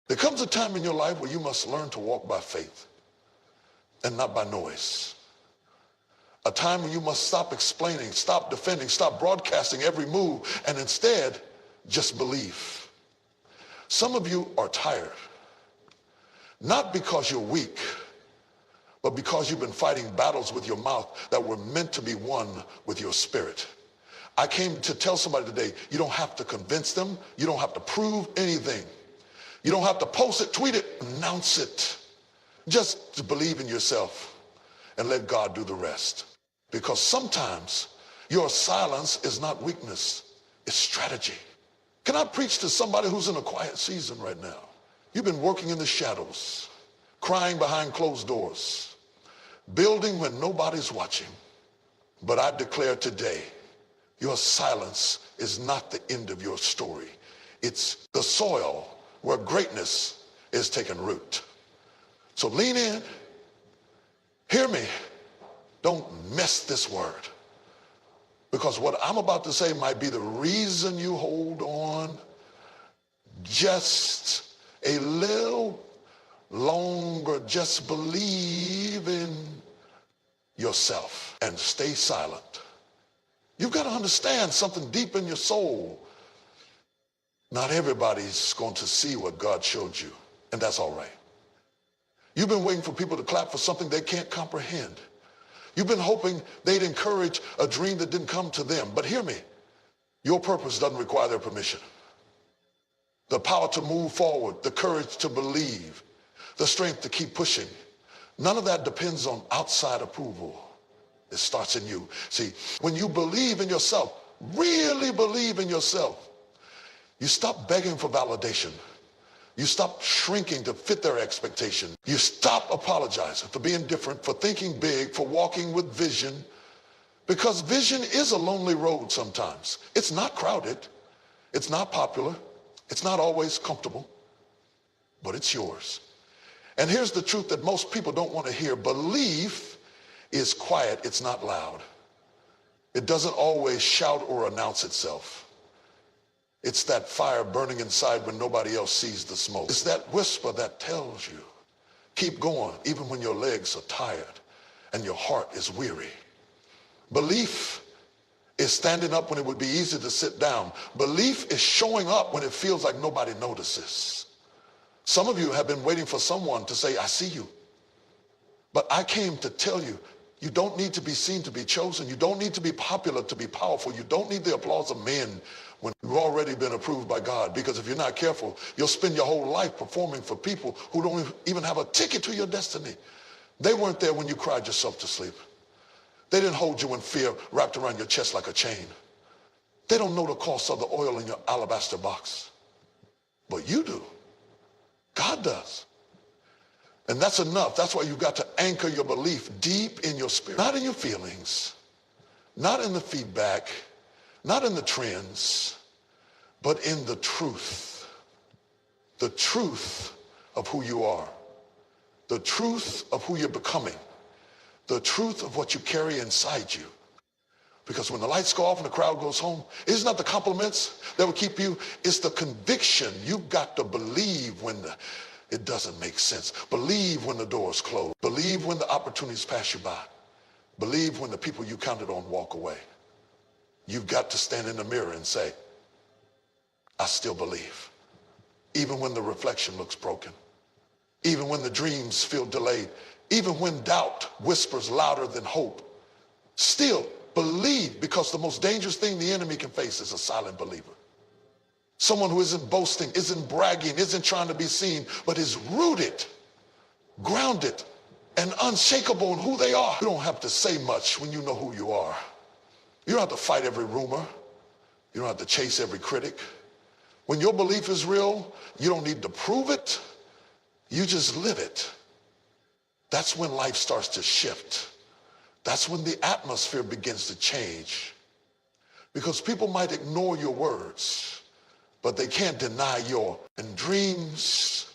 There comes a time in your life where you must learn to walk by faith and not by noise. A time when you must stop explaining, stop defending, stop broadcasting every move, and instead just believe. Some of you are tired, not because you're weak, but because you've been fighting battles with your mouth that were meant to be won with your spirit. I came to tell somebody today, you don't have to convince them. You don't have to prove anything. You don't have to post it, tweet it, announce it. Just to believe in yourself and let God do the rest. Because sometimes your silence is not weakness, it's strategy. Can I preach to somebody who's in a quiet season right now? You've been working in the shadows, crying behind closed doors, building when nobody's watching. But I declare today, your silence is not the end of your story. It's the soil where greatness is taking root. So lean in, hear me, don't miss this word. Because what I'm about to say might be the reason you hold on just a little longer. Just believe in yourself and stay silent. You've got to understand something deep in your soul. Not everybody's going to see what God showed you, and that's all right. You've been waiting for people to clap for something they can't comprehend. You've been hoping they'd encourage a dream that didn't come to them. But hear me, your purpose doesn't require their permission. The power to move forward, the courage to believe, the strength to keep pushing, none of that depends on outside approval. It starts in you. See, when you believe in yourself, really believe in yourself, you stop begging for validation. You stop shrinking to fit their expectation. You stop apologizing for being different, for thinking big, for walking with vision. Because vision is a lonely road sometimes. It's not crowded. It's not popular. It's not always comfortable. But it's yours. And here's the truth that most people don't want to hear. Belief is quiet. It's not loud. It doesn't always shout or announce itself. It's that fire burning inside when nobody else sees the smoke. It's that whisper that tells you, keep going even when your legs are tired and your heart is weary. Belief is standing up when it would be easy to sit down. Belief is showing up when it feels like nobody notices. Some of you have been waiting for someone to say, I see you. But I came to tell you, you don't need to be seen to be chosen. You don't need to be popular to be powerful. You don't need the applause of men when you've already been approved by God. Because if you're not careful, you'll spend your whole life performing for people who don't even have a ticket to your destiny. They weren't there when you cried yourself to sleep. They didn't hold you when fear wrapped around your chest like a chain. They don't know the cost of the oil in your alabaster box. But you do. God does. And that's enough. That's why you've got to anchor your belief deep in your spirit. Not in your feelings, not in the feedback, not in the trends, but in the truth. The truth of who you are. The truth of who you're becoming. The truth of what you carry inside you. Because when the lights go off and the crowd goes home, it's not the compliments that will keep you. It's the conviction. You've got to believe when it doesn't make sense. Believe when the doors close. Believe when the opportunities pass you by. Believe when the people you counted on walk away. You've got to stand in the mirror and say, I still believe. Even when the reflection looks broken. Even when the dreams feel delayed. Even when doubt whispers louder than hope. Still believe, because the most dangerous thing the enemy can face is a silent believer. Someone who isn't boasting, isn't bragging, isn't trying to be seen, but is rooted, grounded, and unshakable in who they are. You don't have to say much when you know who you are. You don't have to fight every rumor. You don't have to chase every critic. When your belief is real, you don't need to prove it. You just live it. That's when life starts to shift. That's when the atmosphere begins to change. Because people might ignore your words, but they can't deny your dreams.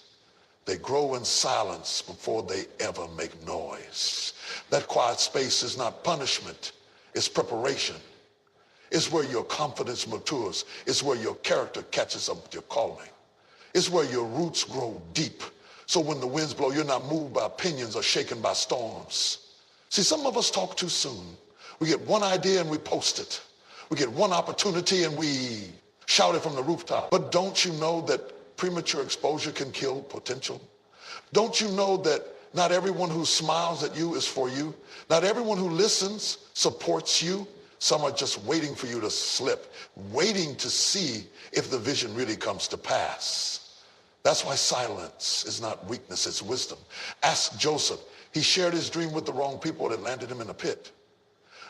They grow in silence before they ever make noise. That quiet space is not punishment. It's preparation. It's where your confidence matures. It's where your character catches up with your calling. It's where your roots grow deep. So when the winds blow, you're not moved by opinions or shaken by storms. See, some of us talk too soon. We get one idea and we post it. We get one opportunity and we shout it from the rooftop. But don't you know that premature exposure can kill potential? Don't you know that not everyone who smiles at you is for you? Not everyone who listens supports you. Some are just waiting for you to slip, waiting to see if the vision really comes to pass. That's why silence is not weakness, it's wisdom. Ask Joseph. He shared his dream with the wrong people that landed him in a pit.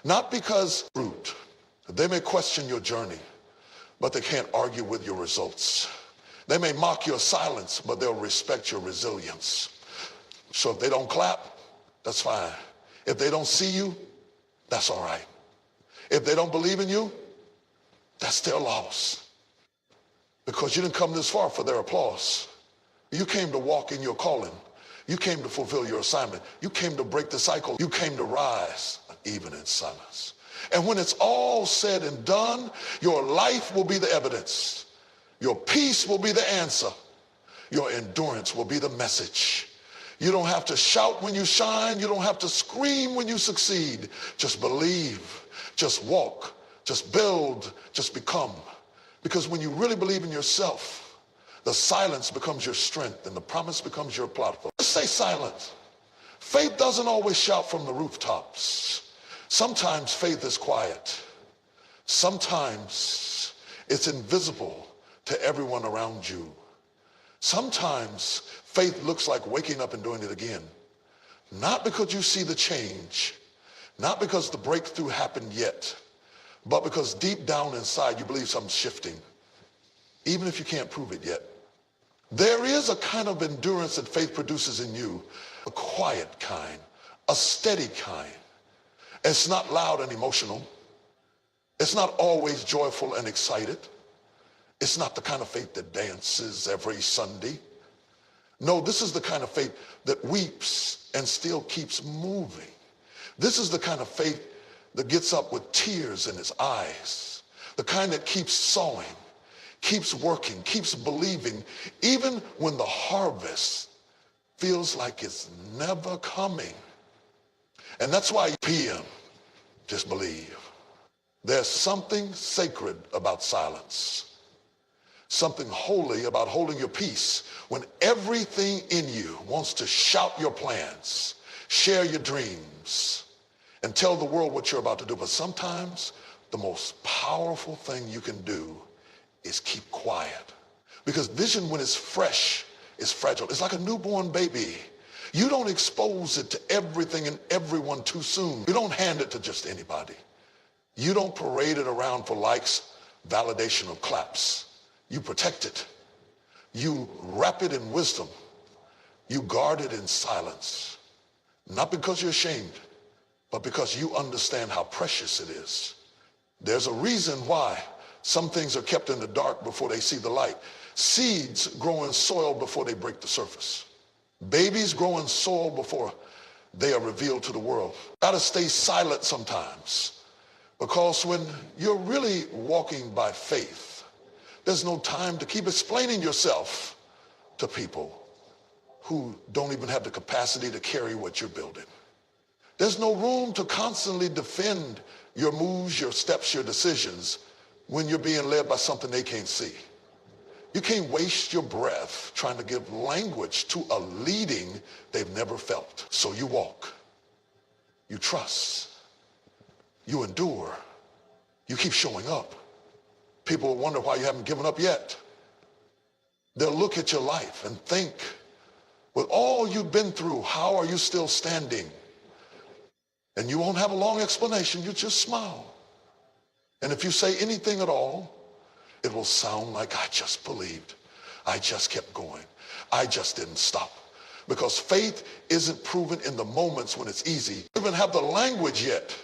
Not because fruit. They may question your journey, but they can't argue with your results. They may mock your silence, but they'll respect your resilience. So if they don't clap, that's fine. If they don't see you, that's all right. If they don't believe in you, that's their loss. Because you didn't come this far for their applause. You came to walk in your calling. You came to fulfill your assignment. You came to break the cycle. You came to rise, even in silence. And when it's all said and done, your life will be the evidence. Your peace will be the answer. Your endurance will be the message. You don't have to shout when you shine. You don't have to scream when you succeed. Just believe, just walk, just build, just become. Because when you really believe in yourself, the silence becomes your strength and the promise becomes your platform. Just stay silent. Faith doesn't always shout from the rooftops. Sometimes faith is quiet. Sometimes it's invisible to everyone around you. Sometimes faith looks like waking up and doing it again. Not because you see the change, not because the breakthrough happened yet, but because deep down inside you believe something's shifting, even if you can't prove it yet. There is a kind of endurance that faith produces in you, a quiet kind, a steady kind. It's not loud and emotional. It's not always joyful and excited. It's not the kind of faith that dances every Sunday. No, this is the kind of faith that weeps and still keeps moving. This is the kind of faith that gets up with tears in its eyes. The kind that keeps sowing, keeps working, keeps believing, even when the harvest feels like it's never coming. And that's why PM, just believe. There's something sacred about silence. Something holy about holding your peace when everything in you wants to shout your plans, share your dreams, and tell the world what you're about to do. But sometimes the most powerful thing you can do is keep quiet. Because vision, when it's fresh, is fragile. It's like a newborn baby. You don't expose it to everything and everyone too soon. You don't hand it to just anybody. You don't parade it around for likes, validation, or claps. You protect it. You wrap it in wisdom. You guard it in silence. Not because you're ashamed, but because you understand how precious it is. There's a reason why some things are kept in the dark before they see the light. Seeds grow in soil before they break the surface. Babies grow in soil before they are revealed to the world. Gotta stay silent sometimes, because when you're really walking by faith, there's no time to keep explaining yourself to people who don't even have the capacity to carry what you're building. There's no room to constantly defend your moves, your steps, your decisions when you're being led by something they can't see. You can't waste your breath trying to give language to a leading they've never felt. So you walk, you trust, you endure, you keep showing up. People will wonder why you haven't given up yet. They'll look at your life and think, with all you've been through, how are you still standing? And you won't have a long explanation, you just smile. And if you say anything at all, it will sound like, I just believed. I just kept going. I just didn't stop. Because faith isn't proven in the moments when it's easy. You don't even have the language yet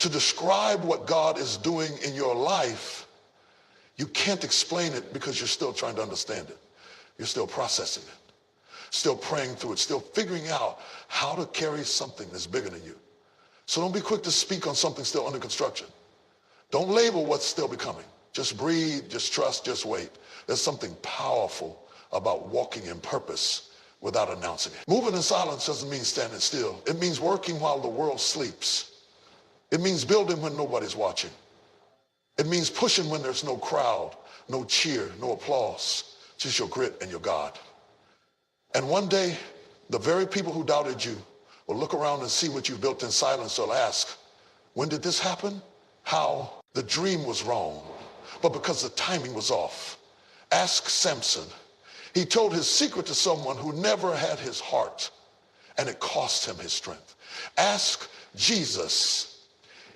to describe what God is doing in your life. You can't explain it because you're still trying to understand it. You're still processing it, still praying through it, still figuring out how to carry something that's bigger than you. So don't be quick to speak on something still under construction. Don't label what's still becoming. Just breathe, just trust, just wait. There's something powerful about walking in purpose without announcing it. Moving in silence doesn't mean standing still. It means working while the world sleeps. It means building when nobody's watching. It means pushing when there's no crowd, no cheer, no applause, just your grit and your God. And one day, the very people who doubted you will look around and see what you built in silence. They'll ask, when did this happen? How? The dream was wrong, but because the timing was off. Ask Samson. He told his secret to someone who never had his heart, and it cost him his strength. Ask Jesus.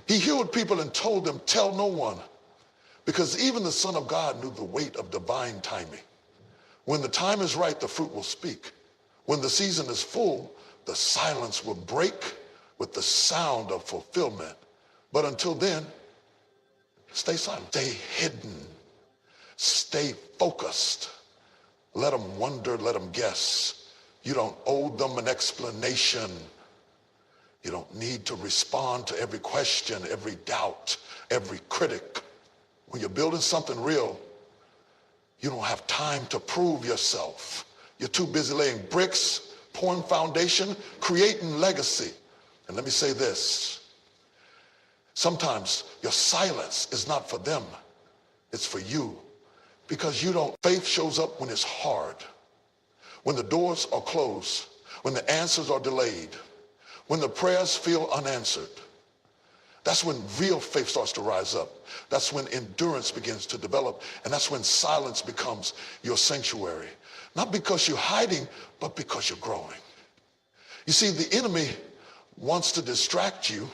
He healed people and told them, tell no one, because even the Son of God knew the weight of divine timing. When the time is right, the fruit will speak. When the season is full, the silence will break with the sound of fulfillment. But until then, stay silent, stay hidden, stay focused. Let them wonder, let them guess. You don't owe them an explanation. You don't need to respond to every question, every doubt, every critic. When you're building something real, you don't have time to prove yourself. You're too busy laying bricks, pouring foundation, creating legacy. And let me say this. Sometimes your silence is not for them. It's for you. Because faith shows up when it's hard, when the doors are closed, when the answers are delayed, when the prayers feel unanswered. That's when real faith starts to rise up. That's when endurance begins to develop. And that's when silence becomes your sanctuary. Not because you're hiding, but because you're growing. You see, the enemy wants to distract you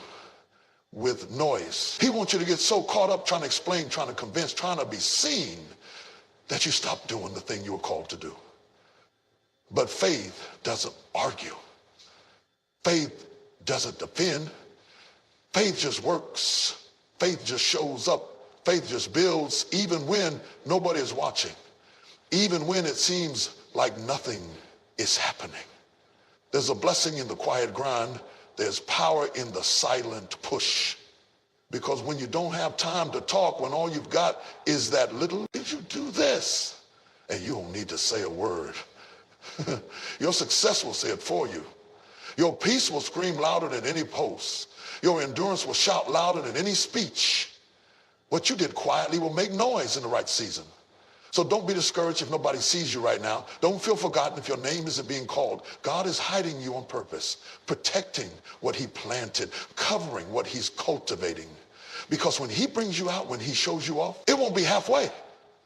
with noise. He wants you to get so caught up trying to explain, trying to convince, trying to be seen, that you stop doing the thing you were called to do. But faith doesn't argue. Faith doesn't defend. Faith just works. Faith just shows up. Faith just builds even when nobody is watching. Even when it seems like nothing is happening. There's a blessing in the quiet grind. There's power in the silent push. Because when you don't have time to talk, when all you've got is that little, did you do this? And you don't need to say a word. Your success will say it for you. Your peace will scream louder than any post. Your endurance will shout louder than any speech. What you did quietly will make noise in the right season. So don't be discouraged if nobody sees you right now. Don't feel forgotten if your name isn't being called. God is hiding you on purpose, protecting what he planted, covering what he's cultivating. Because when he brings you out, when he shows you off, it won't be halfway.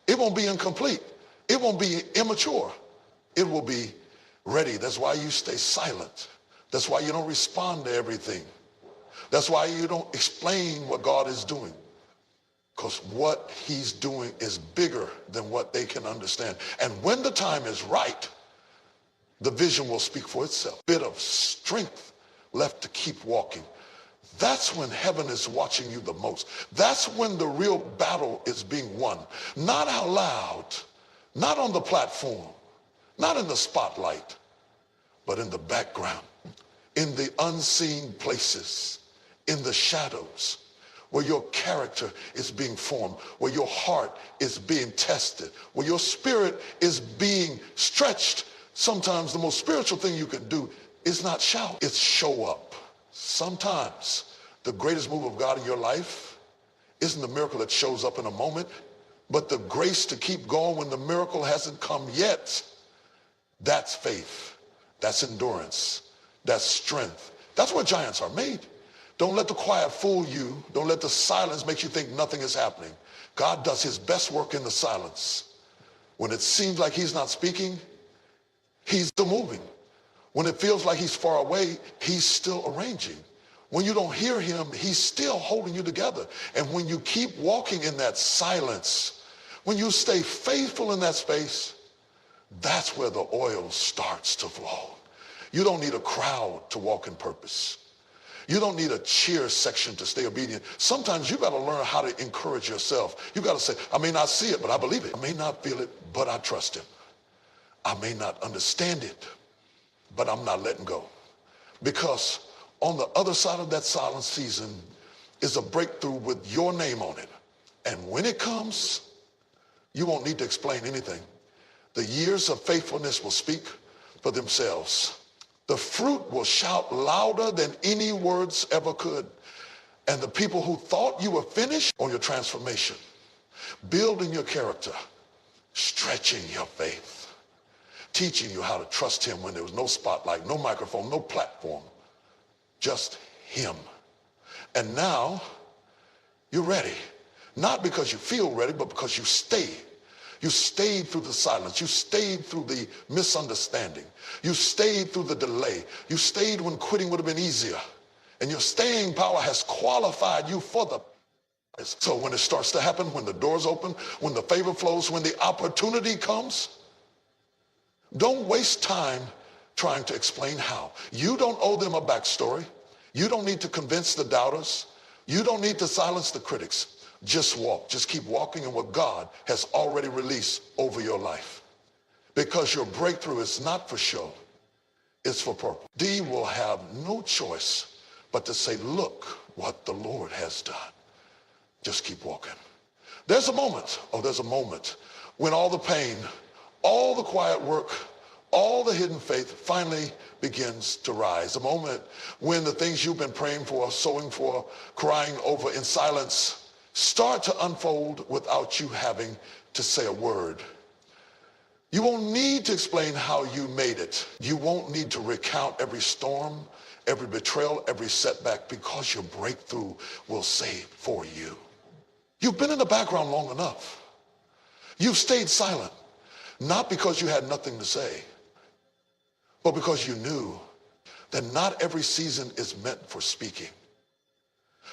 It won't be incomplete. It won't be immature. It will be ready. That's why you stay silent. That's why you don't respond to everything. That's why you don't explain what God is doing. Because what he's doing is bigger than what they can understand. And when the time is right, the vision will speak for itself. Bit of strength left to keep walking. That's when heaven is watching you the most. That's when the real battle is being won. Not out loud, not on the platform, not in the spotlight, but in the background, in the unseen places, in the shadows, where your character is being formed, where your heart is being tested, where your spirit is being stretched. Sometimes the most spiritual thing you can do is not shout, it's show up. Sometimes the greatest move of God in your life isn't the miracle that shows up in a moment, but the grace to keep going when the miracle hasn't come yet. That's faith. That's endurance. That's strength. That's where giants are made. Don't let the quiet fool you. Don't let the silence make you think nothing is happening. God does his best work in the silence. When it seems like he's not speaking, he's still moving. When it feels like he's far away, he's still arranging. When you don't hear him, he's still holding you together. And when you keep walking in that silence, when you stay faithful in that space, that's where the oil starts to flow. You don't need a crowd to walk in purpose. You don't need a cheer section to stay obedient. Sometimes you got to learn how to encourage yourself. You got to say, I may not see it, but I believe it. I may not feel it, but I trust him. I may not understand it, but I'm not letting go. Because on the other side of that silent season is a breakthrough with your name on it. And when it comes, you won't need to explain anything. The years of faithfulness will speak for themselves. The fruit will shout louder than any words ever could. And the people who thought you were finished on your transformation, building your character, stretching your faith, teaching you how to trust him when there was no spotlight, no microphone, no platform, just him. And now you're ready, not because you feel ready, but because you stayed. You stayed through the silence. You stayed through the misunderstanding. You stayed through the delay. You stayed when quitting would have been easier. And your staying power has qualified you for the prize. So when it starts to happen, when the doors open, when the favor flows, when the opportunity comes, don't waste time trying to explain how. You don't owe them a backstory. You don't need to convince the doubters. You don't need to silence the critics. Just walk. Just keep walking in what God has already released over your life. Because your breakthrough is not for show. It's for purpose. D will have no choice but to say, look what the Lord has done. Just keep walking. There's a moment when all the pain, all the quiet work, all the hidden faith finally begins to rise. A moment when the things you've been praying for, sowing for, crying over in silence start to unfold without you having to say a word. You won't need to explain how you made it. You won't need to recount every storm, every betrayal, every setback, because your breakthrough will say for you. You've been in the background long enough. You've stayed silent, not because you had nothing to say, but because you knew that not every season is meant for speaking.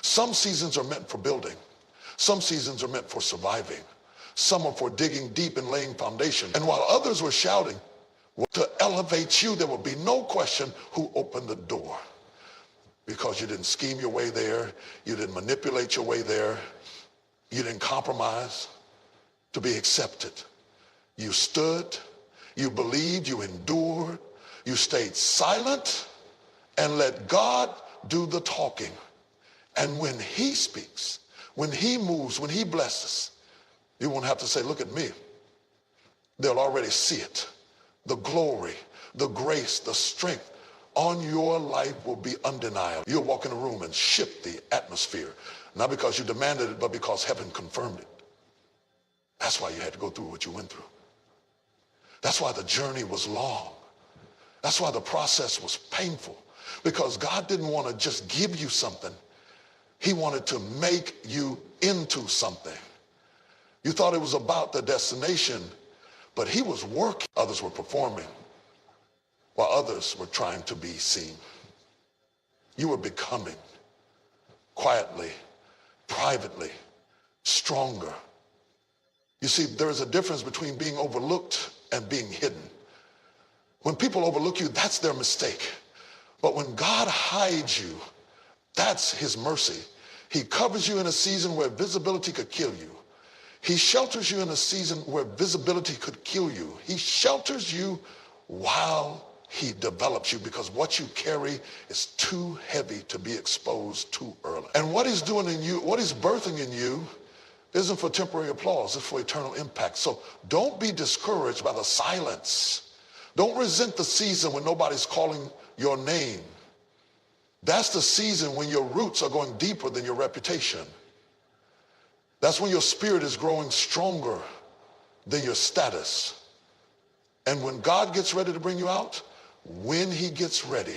Some seasons are meant for building. Some seasons are meant for surviving. Some are for digging deep and laying foundation. And while others were shouting to elevate you, there will be no question who opened the door. Because you didn't scheme your way there. You didn't manipulate your way there. You didn't compromise to be accepted. You stood, you believed, you endured, you stayed silent and let God do the talking. And when he speaks, when he moves, when he blesses, you won't have to say, look at me. They'll already see it. The glory, the grace, the strength on your life will be undeniable. You'll walk in a room and shift the atmosphere, not because you demanded it, but because heaven confirmed it. That's why you had to go through what you went through. That's why the journey was long. That's why the process was painful, because God didn't want to just give you something. He wanted to make you into something. You thought it was about the destination, but he was working. Others were performing while others were trying to be seen. You were becoming quietly, privately, stronger. You see, there is a difference between being overlooked and being hidden. When people overlook you, that's their mistake. But when God hides you, that's his mercy. He covers you in a season where visibility could kill you. He shelters you in a season where visibility could kill you. He shelters you while he develops you, because what you carry is too heavy to be exposed too early. And what he's doing in you, what he's birthing in you, isn't for temporary applause, it's for eternal impact. So don't be discouraged by the silence. Don't resent the season when nobody's calling your name. That's the season when your roots are going deeper than your reputation. That's when your spirit is growing stronger than your status. And when God gets ready to bring you out, when he gets ready,